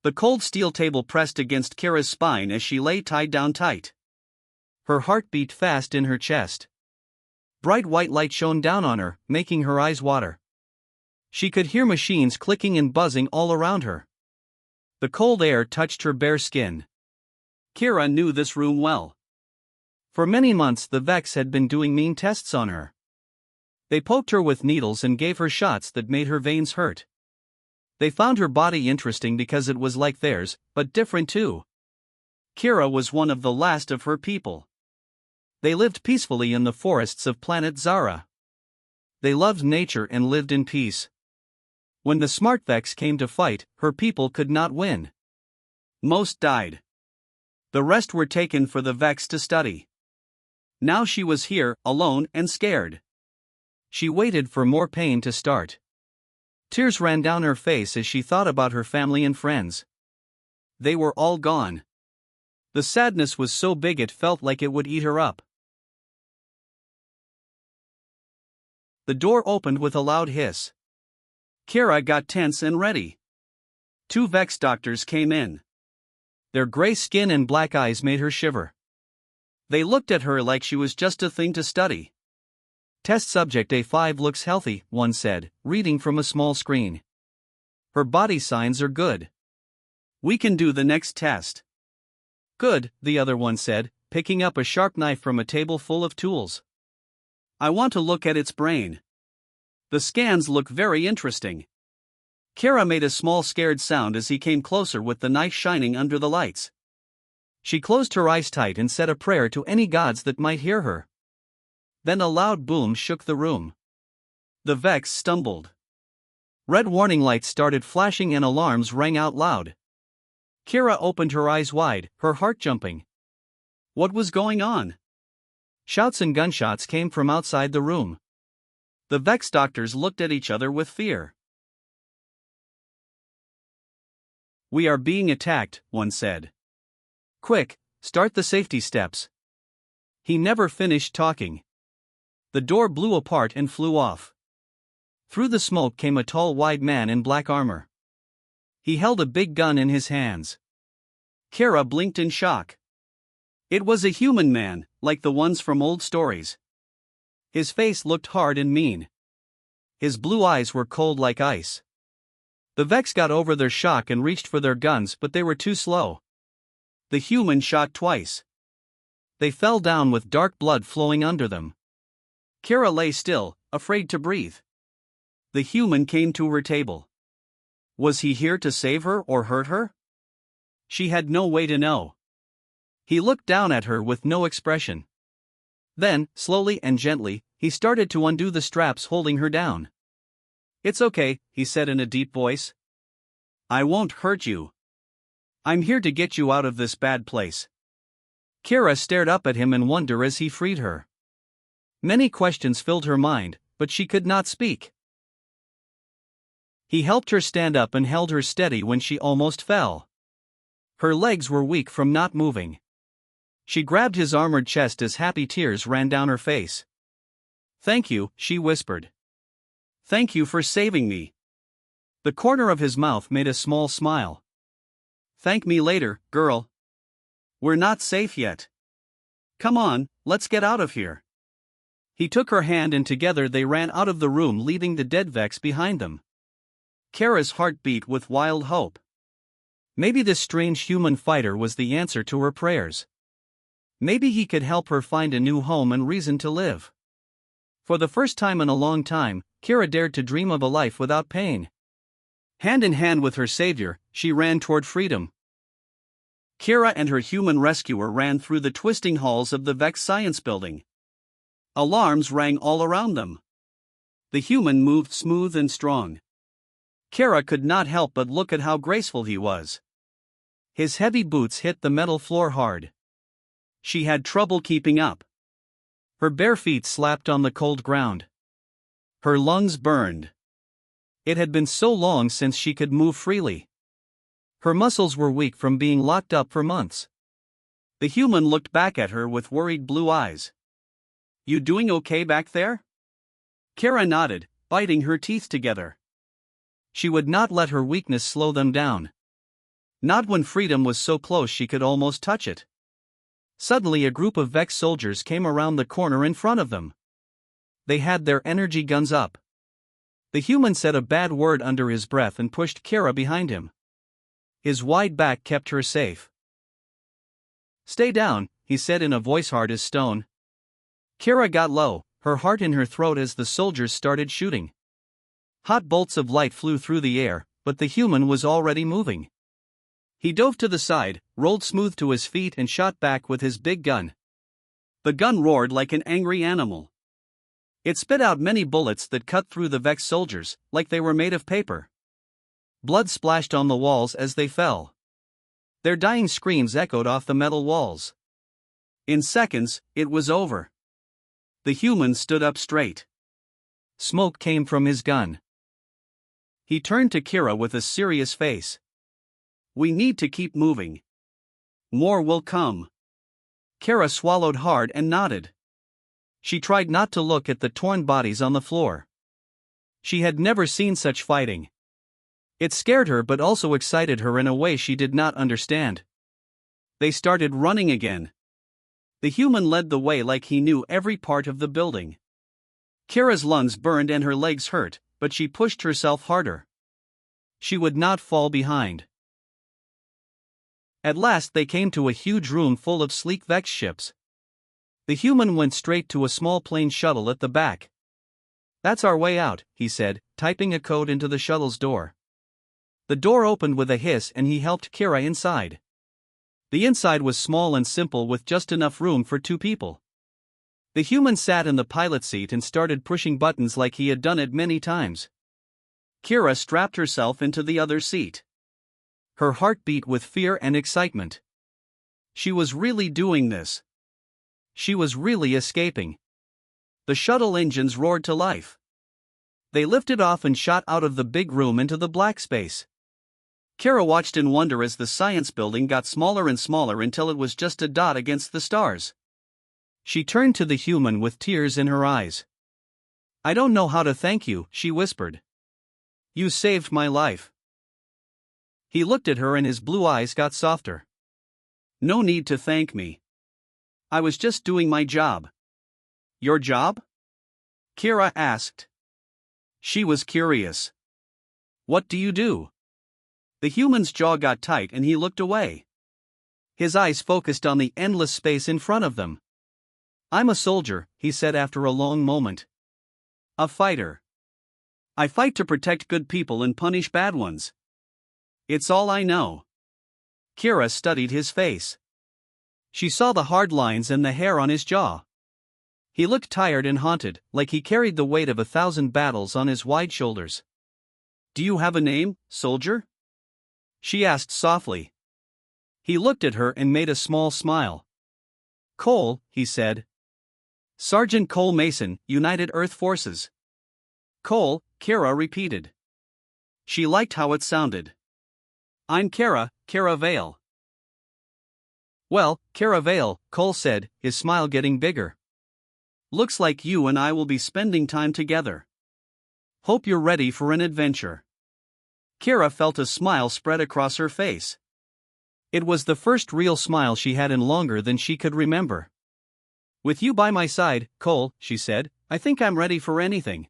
The cold steel table pressed against Kira's spine as she lay tied down tight. Her heart beat fast in her chest. Bright white light shone down on her, making her eyes water. She could hear machines clicking and buzzing all around her. The cold air touched her bare skin. Kira knew this room well. For many months the Vex had been doing mean tests on her. They poked her with needles and gave her shots that made her veins hurt. They found her body interesting because it was like theirs, but different too. Kira was one of the last of her people. They lived peacefully in the forests of planet Zara. They loved nature and lived in peace. When the smart Vex came to fight, her people could not win. Most died. The rest were taken for the Vex to study. Now she was here, alone and scared. She waited for more pain to start. Tears ran down her face as she thought about her family and friends. They were all gone. The sadness was so big it felt like it would eat her up. The door opened with a loud hiss. Kira got tense and ready. 2 Vex doctors came in. Their gray skin and black eyes made her shiver. They looked at her like she was just a thing to study. Test subject A5 looks healthy, one said, reading from a small screen. Her body signs are good. We can do the next test. Good, the other one said, picking up a sharp knife from a table full of tools. I want to look at its brain. The scans look very interesting. Kira made a small scared sound as he came closer with the knife shining under the lights. She closed her eyes tight and said a prayer to any gods that might hear her. Then a loud boom shook the room. The Vex stumbled. Red warning lights started flashing and alarms rang out loud. Kira opened her eyes wide, her heart jumping. What was going on? Shouts and gunshots came from outside the room. The Vex doctors looked at each other with fear. We are being attacked, one said. Quick, start the safety steps. He never finished talking. The door blew apart and flew off. Through the smoke came a tall, wide man in black armor. He held a big gun in his hands. Kira blinked in shock. It was a human man, like the ones from old stories. His face looked hard and mean. His blue eyes were cold like ice. The Vex got over their shock and reached for their guns, but they were too slow. The human shot twice. They fell down with dark blood flowing under them. Kira lay still, afraid to breathe. The human came to her table. Was he here to save her or hurt her? She had no way to know. He looked down at her with no expression. Then, slowly and gently, he started to undo the straps holding her down. It's okay, he said in a deep voice. I won't hurt you. I'm here to get you out of this bad place. Kira stared up at him in wonder as he freed her. Many questions filled her mind, but she could not speak. He helped her stand up and held her steady when she almost fell. Her legs were weak from not moving. She grabbed his armored chest as happy tears ran down her face. Thank you, she whispered. Thank you for saving me. The corner of his mouth made a small smile. Thank me later, girl. We're not safe yet. Come on, let's get out of here. He took her hand and together they ran out of the room, leaving the dead Vex behind them. Kira's heart beat with wild hope. Maybe this strange human fighter was the answer to her prayers. Maybe he could help her find a new home and reason to live. For the first time in a long time, Kira dared to dream of a life without pain. Hand in hand with her savior, she ran toward freedom. Kira and her human rescuer ran through the twisting halls of the Vex Science Building. Alarms rang all around them. The human moved smooth and strong. Kira could not help but look at how graceful he was. His heavy boots hit the metal floor hard. She had trouble keeping up. Her bare feet slapped on the cold ground. Her lungs burned. It had been so long since she could move freely. Her muscles were weak from being locked up for months. The human looked back at her with worried blue eyes. You doing okay back there? Kira nodded, biting her teeth together. She would not let her weakness slow them down. Not when freedom was so close she could almost touch it. Suddenly a group of Vex soldiers came around the corner in front of them. They had their energy guns up. The human said a bad word under his breath and pushed Kira behind him. His wide back kept her safe. "Stay down," he said in a voice hard as stone. Kira got low, her heart in her throat as the soldiers started shooting. Hot bolts of light flew through the air, but the human was already moving. He dove to the side, rolled smooth to his feet and shot back with his big gun. The gun roared like an angry animal. It spit out many bullets that cut through the Vex soldiers, like they were made of paper. Blood splashed on the walls as they fell. Their dying screams echoed off the metal walls. In seconds, it was over. The human stood up straight. Smoke came from his gun. He turned to Kira with a serious face. "We need to keep moving. More will come." Kira swallowed hard and nodded. She tried not to look at the torn bodies on the floor. She had never seen such fighting. It scared her but also excited her in a way she did not understand. They started running again. The human led the way like he knew every part of the building. Kira's lungs burned and her legs hurt, but she pushed herself harder. She would not fall behind. At last they came to a huge room full of sleek Vex ships. The human went straight to a small plane shuttle at the back. "That's our way out," he said, typing a code into the shuttle's door. The door opened with a hiss and he helped Kira inside. The inside was small and simple with just enough room for 2 people. The human sat in the pilot seat and started pushing buttons like he had done it many times. Kira strapped herself into the other seat. Her heart beat with fear and excitement. She was really doing this. She was really escaping. The shuttle engines roared to life. They lifted off and shot out of the big room into the black space. Kira watched in wonder as the science building got smaller and smaller until it was just a dot against the stars. She turned to the human with tears in her eyes. "I don't know how to thank you," she whispered. "You saved my life." He looked at her and his blue eyes got softer. "No need to thank me. I was just doing my job." "Your job?" Kira asked. She was curious. "What do you do?" The human's jaw got tight and he looked away. His eyes focused on the endless space in front of them. "I'm a soldier," he said after a long moment. "A fighter. I fight to protect good people and punish bad ones. It's all I know." Kira studied his face. She saw the hard lines and the hair on his jaw. He looked tired and haunted, like he carried the weight of 1,000 battles on his wide shoulders. "Do you have a name, soldier?" she asked softly. He looked at her and made a small smile. "Cole," he said. "Sergeant Cole Mason, United Earth Forces." "Cole," Kira repeated. She liked how it sounded. "I'm Kira Vale." "Well, Kira Vale," Cole said, his smile getting bigger. "Looks like you and I will be spending time together. Hope you're ready for an adventure." Kira felt a smile spread across her face. It was the first real smile she had in longer than she could remember. "With you by my side, Cole," she said, "I think I'm ready for anything."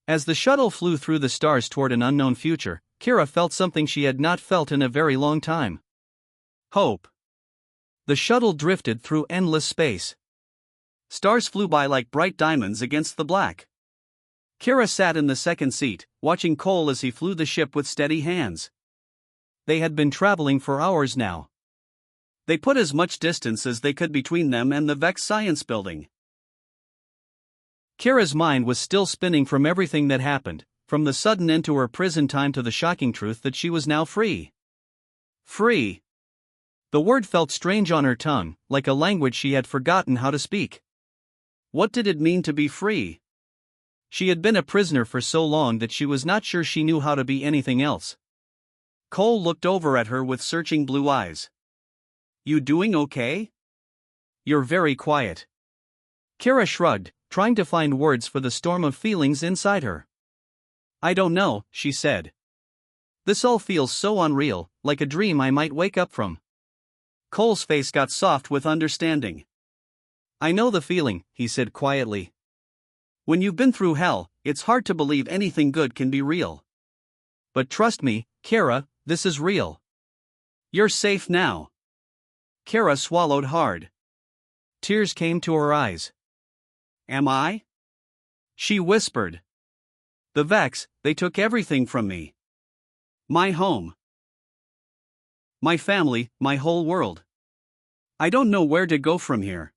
As the shuttle flew through the stars toward an unknown future, Kira felt something she had not felt in a very long time. Hope. The shuttle drifted through endless space. Stars flew by like bright diamonds against the black. Kira sat in the second seat, watching Cole as he flew the ship with steady hands. They had been traveling for hours now. They put as much distance as they could between them and the Vex Science Building. Kira's mind was still spinning from everything that happened, from the sudden end to her prison time to the shocking truth that she was now free. Free. The word felt strange on her tongue, like a language she had forgotten how to speak. What did it mean to be free? She had been a prisoner for so long that she was not sure she knew how to be anything else. Cole looked over at her with searching blue eyes. "You doing okay? You're very quiet." Kira shrugged, trying to find words for the storm of feelings inside her. "I don't know," she said. This all feels so unreal, like a dream I might wake up from. Cole's face got soft with understanding. I know the feeling, he said quietly. When you've been through hell, it's hard to believe anything good can be real. But trust me, Kara, this is real. You're safe now. Kara swallowed hard. Tears came to her eyes. Am I? She whispered. The Vex, they took everything from me. My home. My family, my whole world. I don't know where to go from here.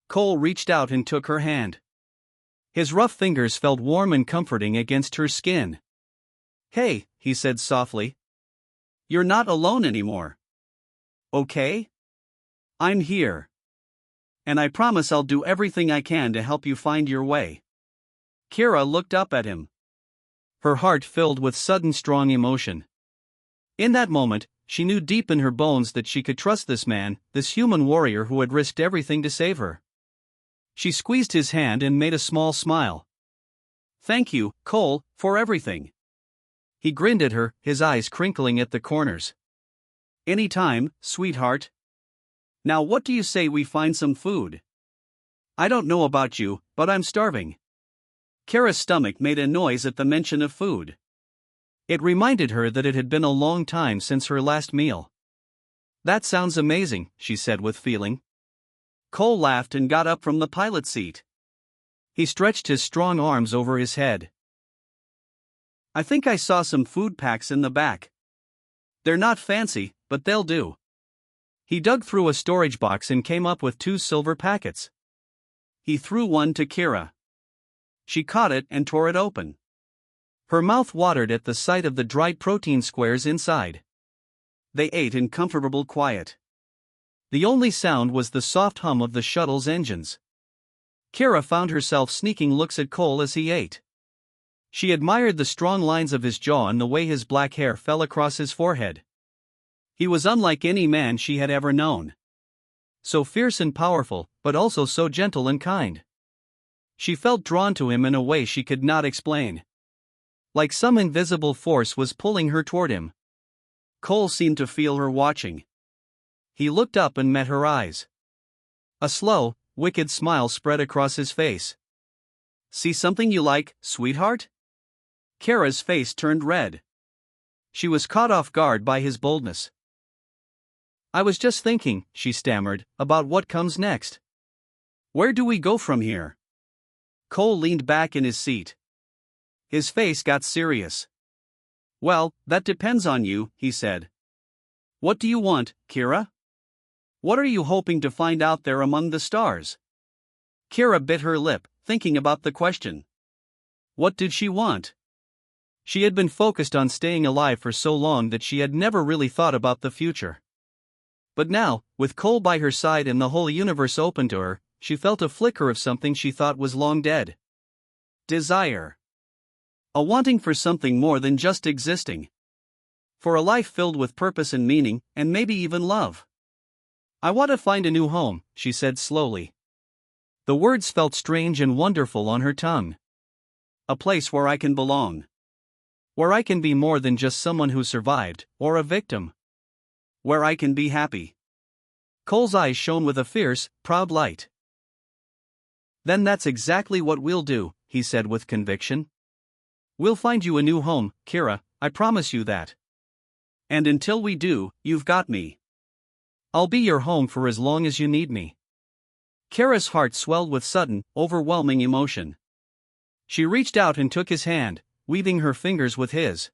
Cole reached out and took her hand. His rough fingers felt warm and comforting against her skin. Hey, he said softly. You're not alone anymore. Okay? I'm here. And I promise I'll do everything I can to help you find your way. Kara looked up at him. Her heart filled with sudden strong emotion. In that moment, she knew deep in her bones that she could trust this man, this human warrior who had risked everything to save her. She squeezed his hand and made a small smile. Thank you, Cole, for everything. He grinned at her, his eyes crinkling at the corners. Anytime, sweetheart. Now what do you say we find some food? I don't know about you, but I'm starving. Kara's stomach made a noise at the mention of food. It reminded her that it had been a long time since her last meal. That sounds amazing, she said with feeling. Cole laughed and got up from the pilot seat. He stretched his strong arms over his head. I think I saw some food packs in the back. They're not fancy, but they'll do. He dug through a storage box and came up with 2 silver packets. He threw one to Kara. She caught it and tore it open. Her mouth watered at the sight of the dried protein squares inside. They ate in comfortable quiet. The only sound was the soft hum of the shuttle's engines. Kara found herself sneaking looks at Cole as he ate. She admired the strong lines of his jaw and the way his black hair fell across his forehead. He was unlike any man she had ever known. So fierce and powerful, but also so gentle and kind. She felt drawn to him in a way she could not explain. Like some invisible force was pulling her toward him. Cole seemed to feel her watching. He looked up and met her eyes. A slow, wicked smile spread across his face. See something you like, sweetheart? Kara's face turned red. She was caught off guard by his boldness. I was just thinking, she stammered, about what comes next. Where do we go from here? Cole leaned back in his seat. His face got serious. Well, that depends on you, he said. What do you want, Kara? What are you hoping to find out there among the stars? Kara bit her lip, thinking about the question. What did she want? She had been focused on staying alive for so long that she had never really thought about the future. But now, with Cole by her side and the whole universe open to her, she felt a flicker of something she thought was long dead. Desire. A wanting for something more than just existing. For a life filled with purpose and meaning, and maybe even love. I want to find a new home, she said slowly. The words felt strange and wonderful on her tongue. A place where I can belong. Where I can be more than just someone who survived, or a victim. Where I can be happy. Cole's eyes shone with a fierce, proud light. Then that's exactly what we'll do, he said with conviction. We'll find you a new home, Kara, I promise you that. And until we do, you've got me. I'll be your home for as long as you need me. Kara's heart swelled with sudden, overwhelming emotion. She reached out and took his hand, weaving her fingers with his.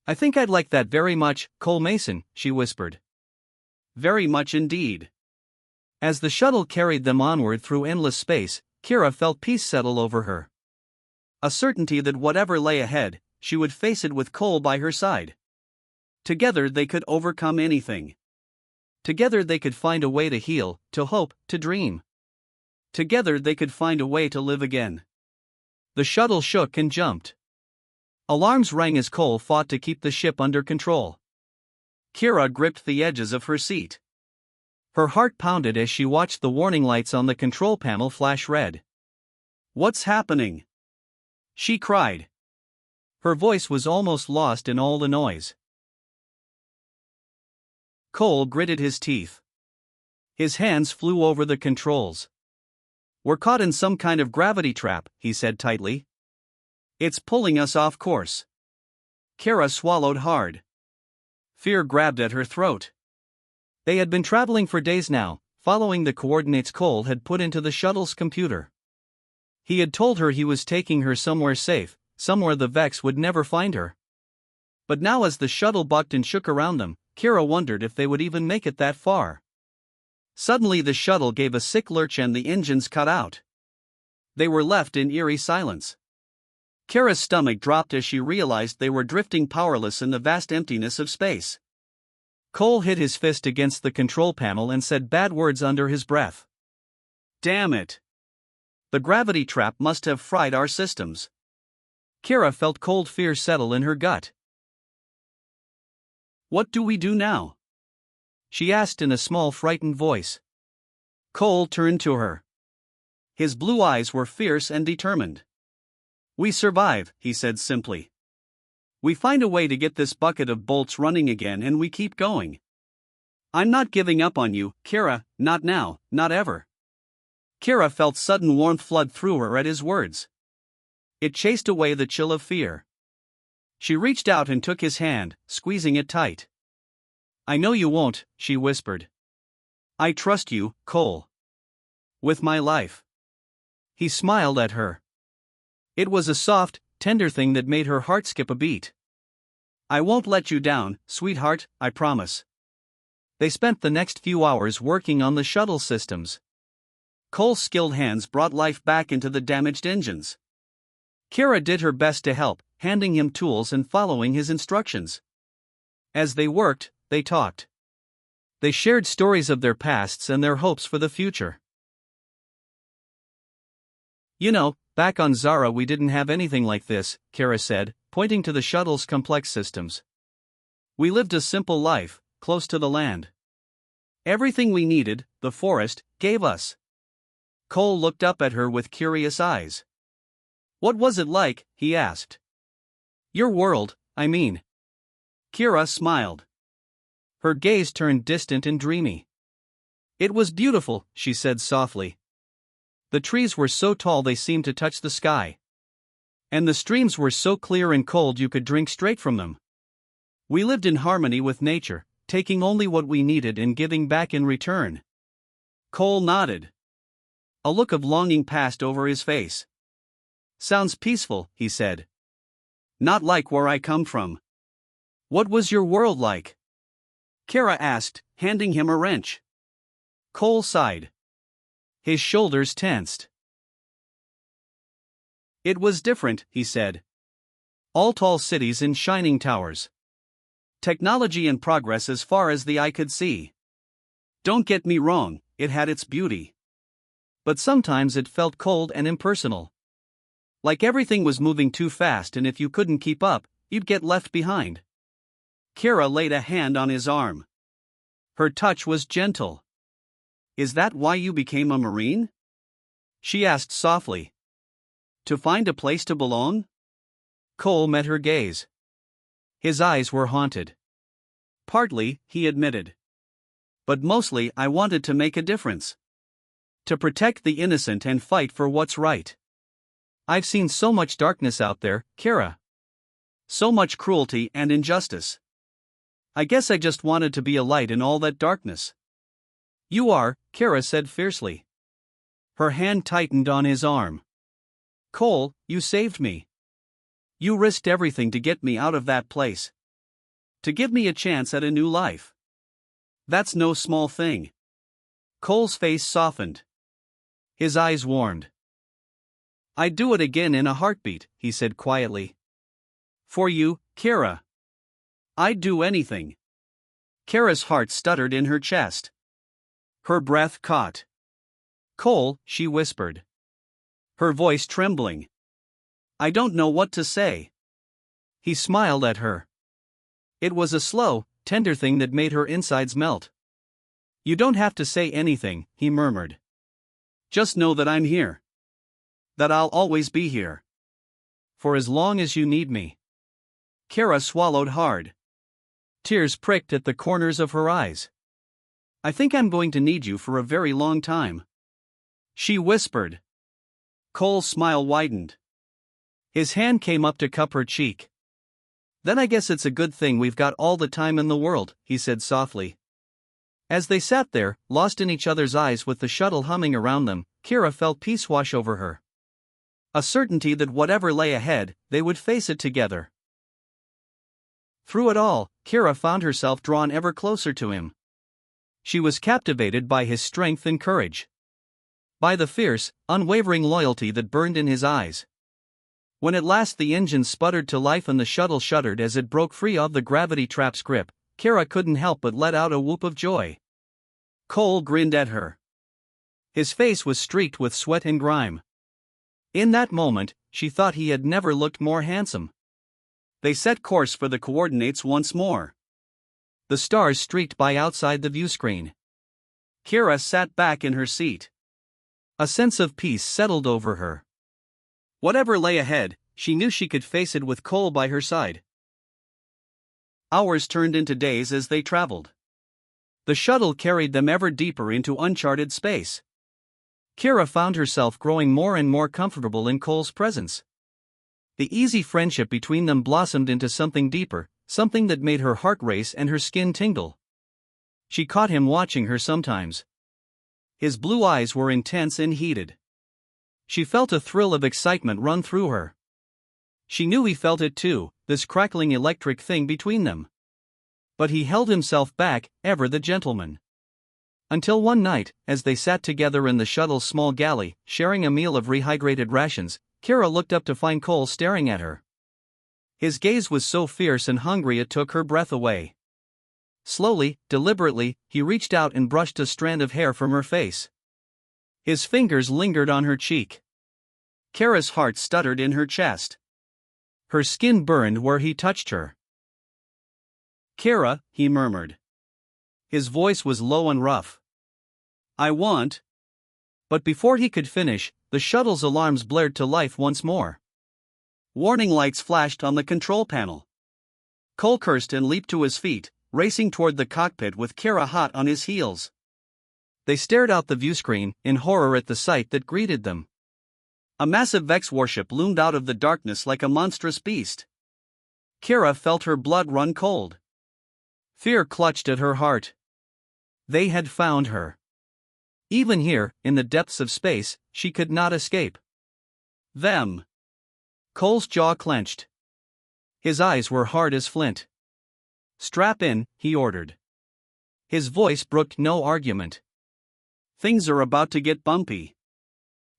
I think I'd like that very much, Cole Mason, she whispered. Very much indeed. As the shuttle carried them onward through endless space, Kara felt peace settle over her. A certainty that whatever lay ahead, she would face it with Cole by her side. Together they could overcome anything. Together they could find a way to heal, to hope, to dream. Together they could find a way to live again. The shuttle shook and jumped. Alarms rang as Cole fought to keep the ship under control. Kara gripped the edges of her seat. Her heart pounded as she watched the warning lights on the control panel flash red. What's happening? She cried. Her voice was almost lost in all the noise. Cole gritted his teeth. His hands flew over the controls. "We're caught in some kind of gravity trap," he said tightly. "It's pulling us off course." Kara swallowed hard. Fear grabbed at her throat. They had been traveling for days now, following the coordinates Cole had put into the shuttle's computer. He had told her he was taking her somewhere safe, somewhere the Vex would never find her. But now, as the shuttle bucked and shook around them, Kara wondered if they would even make it that far. Suddenly the shuttle gave a sick lurch and the engines cut out. They were left in eerie silence. Kara's stomach dropped as she realized they were drifting powerless in the vast emptiness of space. Cole hit his fist against the control panel and said bad words under his breath. "Damn it! The gravity trap must have fried our systems." Kara felt cold fear settle in her gut. "What do we do now?" she asked in a small, frightened voice. Cole turned to her. His blue eyes were fierce and determined. "We survive," he said simply. "We find a way to get this bucket of bolts running again and we keep going. I'm not giving up on you, Kara, not now, not ever." Kara felt sudden warmth flood through her at his words. It chased away the chill of fear. She reached out and took his hand, squeezing it tight. "I know you won't," she whispered. "I trust you, Cole. With my life." He smiled at her. It was a soft, tender thing that made her heart skip a beat. "I won't let you down, sweetheart, I promise." They spent the next few hours working on the shuttle systems. Cole's skilled hands brought life back into the damaged engines. Kara did her best to help, handing him tools and following his instructions. As they worked, they talked. They shared stories of their pasts and their hopes for the future. "You know, back on Zara we didn't have anything like this," Kara said, pointing to the shuttle's complex systems. "We lived a simple life, close to the land. Everything we needed, the forest, gave us." Cole looked up at her with curious eyes. "What was it like?" he asked. "Your world, I mean." Kara smiled. Her gaze turned distant and dreamy. "It was beautiful," she said softly. "The trees were so tall they seemed to touch the sky. And the streams were so clear and cold you could drink straight from them. We lived in harmony with nature, taking only what we needed and giving back in return." Cole nodded. A look of longing passed over his face. "Sounds peaceful," he said. "Not like where I come from." "What was your world like?" Kara asked, handing him a wrench. Cole sighed. His shoulders tensed. "It was different," he said. "All tall cities in shining towers. Technology and progress as far as the eye could see. Don't get me wrong, it had its beauty. But sometimes it felt cold and impersonal. Like everything was moving too fast and if you couldn't keep up, you'd get left behind." Kara laid a hand on his arm. Her touch was gentle. "Is that why you became a Marine?" she asked softly. "To find a place to belong?" Cole met her gaze. His eyes were haunted. "Partly," he admitted. "But mostly I wanted to make a difference. To protect the innocent and fight for what's right. I've seen so much darkness out there, Kara. So much cruelty and injustice. I guess I just wanted to be a light in all that darkness." "You are," Kara said fiercely. Her hand tightened on his arm. "Cole, you saved me. You risked everything to get me out of that place. To give me a chance at a new life. That's no small thing." Cole's face softened. His eyes warmed. "I'd do it again in a heartbeat," he said quietly. "For you, Kara. I'd do anything." Kara's heart stuttered in her chest. Her breath caught. "Cole," she whispered. Her voice trembling. "I don't know what to say." He smiled at her. It was a slow, tender thing that made her insides melt. "You don't have to say anything," he murmured. "Just know that I'm here. That I'll always be here. For as long as you need me." Kara swallowed hard. Tears pricked at the corners of her eyes. "I think I'm going to need you for a very long time," she whispered. Cole's smile widened. His hand came up to cup her cheek. "Then I guess it's a good thing we've got all the time in the world," he said softly. As they sat there, lost in each other's eyes with the shuttle humming around them, Kara felt peace wash over her. A certainty that whatever lay ahead, they would face it together. Through it all, Kara found herself drawn ever closer to him. She was captivated by his strength and courage. By the fierce, unwavering loyalty that burned in his eyes. When at last the engine sputtered to life and the shuttle shuddered as it broke free of the gravity trap's grip, Kara couldn't help but let out a whoop of joy. Cole grinned at her. His face was streaked with sweat and grime. In that moment, she thought he had never looked more handsome. They set course for the coordinates once more. The stars streaked by outside the viewscreen. Kara sat back in her seat. A sense of peace settled over her. Whatever lay ahead, she knew she could face it with Cole by her side. Hours turned into days as they traveled. The shuttle carried them ever deeper into uncharted space. Kara found herself growing more and more comfortable in Cole's presence. The easy friendship between them blossomed into something deeper, something that made her heart race and her skin tingle. She caught him watching her sometimes. His blue eyes were intense and heated. She felt a thrill of excitement run through her. She knew he felt it too, this crackling electric thing between them. But he held himself back, ever the gentleman. Until one night, as they sat together in the shuttle's small galley, sharing a meal of rehydrated rations, Kara looked up to find Cole staring at her. His gaze was so fierce and hungry it took her breath away. Slowly, deliberately, he reached out and brushed a strand of hair from her face. His fingers lingered on her cheek. Kara's heart stuttered in her chest. Her skin burned where he touched her. "Kara," he murmured. His voice was low and rough. "I want..." But before he could finish, the shuttle's alarms blared to life once more. Warning lights flashed on the control panel. Cole cursed and leaped to his feet, racing toward the cockpit with Kara hot on his heels. They stared out the viewscreen, in horror at the sight that greeted them. A massive Vex warship loomed out of the darkness like a monstrous beast. Kara felt her blood run cold. Fear clutched at her heart. They had found her. Even here, in the depths of space, she could not escape. Them. Cole's jaw clenched. His eyes were hard as flint. "Strap in," he ordered. His voice brooked no argument. "Things are about to get bumpy."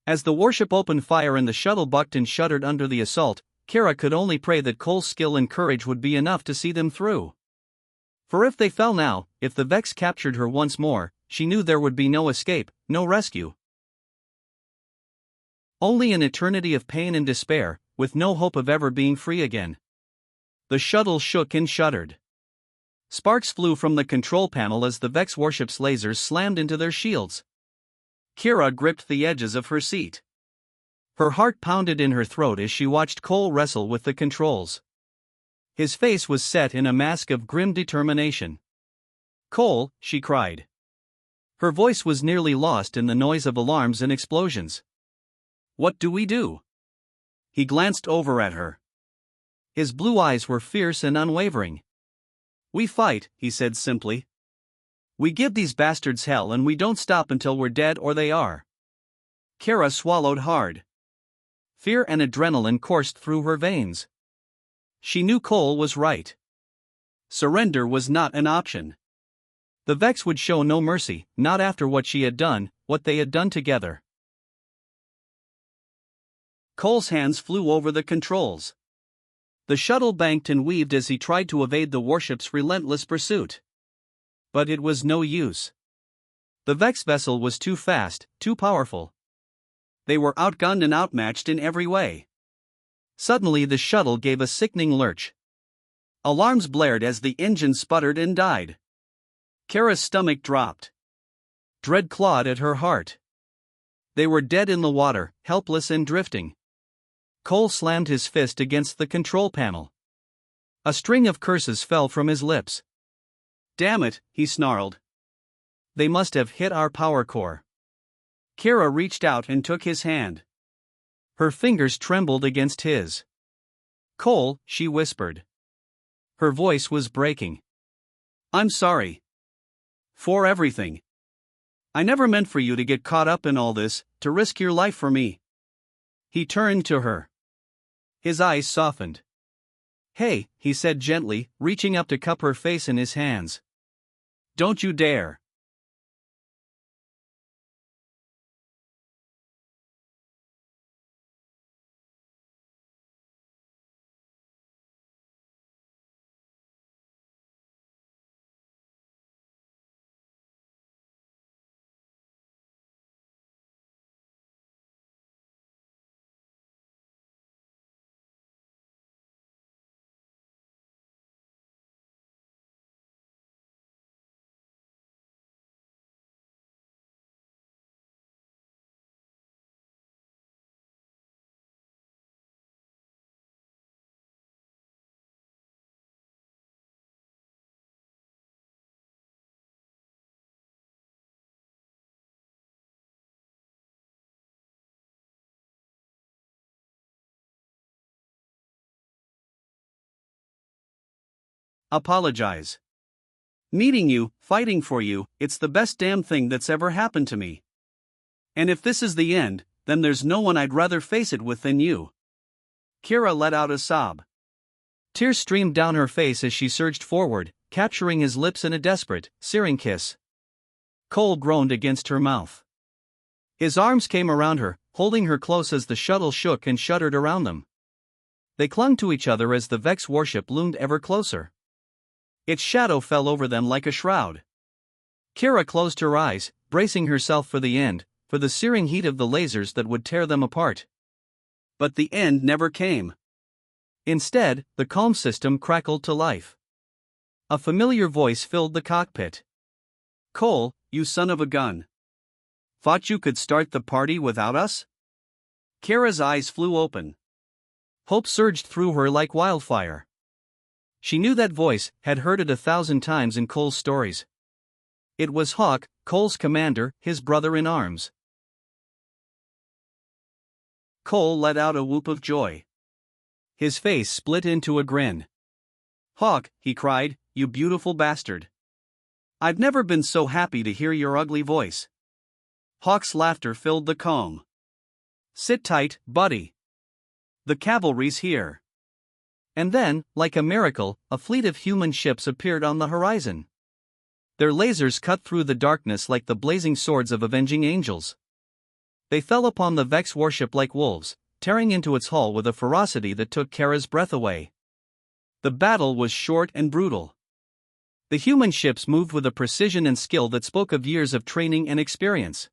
As the warship opened fire and the shuttle bucked and shuddered under the assault, Kara could only pray that Cole's skill and courage would be enough to see them through. For if they fell now, if the Vex captured her once more, she knew there would be no escape, no rescue. Only an eternity of pain and despair, with no hope of ever being free again. The shuttle shook and shuddered. Sparks flew from the control panel as the Vex warship's lasers slammed into their shields. Kara gripped the edges of her seat. Her heart pounded in her throat as she watched Cole wrestle with the controls. His face was set in a mask of grim determination. "Cole," she cried. Her voice was nearly lost in the noise of alarms and explosions. "What do we do?" He glanced over at her. His blue eyes were fierce and unwavering. "We fight," he said simply. "We give these bastards hell and we don't stop until we're dead or they are." Kara swallowed hard. Fear and adrenaline coursed through her veins. She knew Cole was right. Surrender was not an option. The Vex would show no mercy, not after what she had done, what they had done together. Cole's hands flew over the controls. The shuttle banked and weaved as he tried to evade the warship's relentless pursuit. But it was no use. The Vex vessel was too fast, too powerful. They were outgunned and outmatched in every way. Suddenly the shuttle gave a sickening lurch. Alarms blared as the engine sputtered and died. Kara's stomach dropped. Dread clawed at her heart. They were dead in the water, helpless and drifting. Cole slammed his fist against the control panel. A string of curses fell from his lips. Damn it, he snarled. They must have hit our power core. Kira reached out and took his hand. Her fingers trembled against his. Cole, she whispered. Her voice was breaking. I'm sorry. For everything. I never meant for you to get caught up in all this, to risk your life for me. He turned to her. His eyes softened. Hey, he said gently, reaching up to cup her face in his hands. Don't you dare. Apologize. Meeting you, fighting for you, it's the best damn thing that's ever happened to me. And if this is the end, then there's no one I'd rather face it with than you. Kira let out a sob. Tears streamed down her face as she surged forward, capturing his lips in a desperate, searing kiss. Cole groaned against her mouth. His arms came around her, holding her close as the shuttle shook and shuddered around them. They clung to each other as the Vex warship loomed ever closer. Its shadow fell over them like a shroud. Kira closed her eyes, bracing herself for the end, for the searing heat of the lasers that would tear them apart. But the end never came. Instead, the calm system crackled to life. A familiar voice filled the cockpit. Cole, you son of a gun. Thought you could start the party without us? Kira's eyes flew open. Hope surged through her like wildfire. She knew that voice, had heard it 1,000 times in Cole's stories. It was Hawk, Cole's commander, his brother in arms. Cole let out a whoop of joy. His face split into a grin. Hawk, he cried, you beautiful bastard. I've never been so happy to hear your ugly voice. Hawk's laughter filled the calm. Sit tight, buddy. The cavalry's here. And then, like a miracle, a fleet of human ships appeared on the horizon. Their lasers cut through the darkness like the blazing swords of avenging angels. They fell upon the Vex warship like wolves, tearing into its hull with a ferocity that took Kara's breath away. The battle was short and brutal. The human ships moved with a precision and skill that spoke of years of training and experience.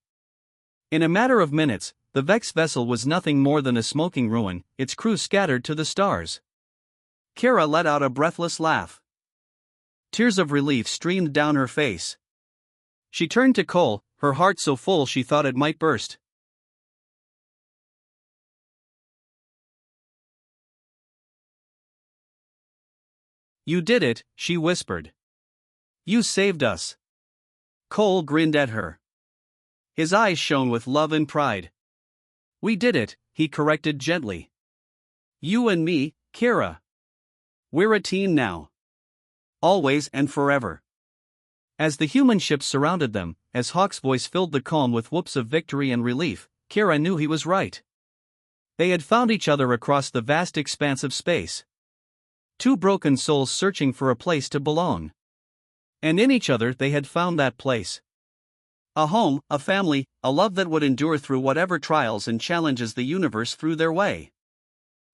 In a matter of minutes, the Vex vessel was nothing more than a smoking ruin, its crew scattered to the stars. Kara let out a breathless laugh. Tears of relief streamed down her face. She turned to Cole, her heart so full she thought it might burst. You did it, she whispered. You saved us. Cole grinned at her. His eyes shone with love and pride. We did it, he corrected gently. You and me, Kira. We're a team now. Always and forever. As the human ships surrounded them, as Hawk's voice filled the calm with whoops of victory and relief, Kira knew he was right. They had found each other across the vast expanse of space. Two broken souls searching for a place to belong. And in each other they had found that place. A home, a family, a love that would endure through whatever trials and challenges the universe threw their way.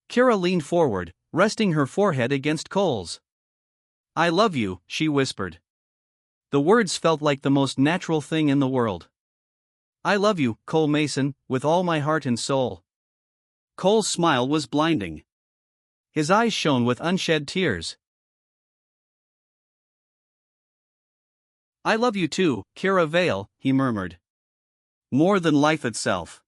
Kira leaned forward, resting her forehead against Cole's. I love you, she whispered. The words felt like the most natural thing in the world. I love you, Cole Mason, with all my heart and soul. Cole's smile was blinding. His eyes shone with unshed tears. I love you too, Kira Vale, he murmured. More than life itself.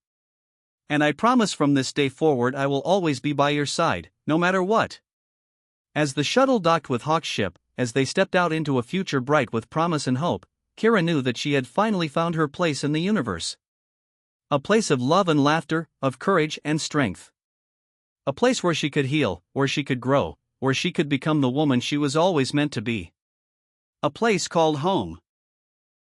And I promise from this day forward I will always be by your side, no matter what. As the shuttle docked with Hawk's ship, as they stepped out into a future bright with promise and hope, Kira knew that she had finally found her place in the universe. A place of love and laughter, of courage and strength. A place where she could heal, where she could grow, where she could become the woman she was always meant to be. A place called home.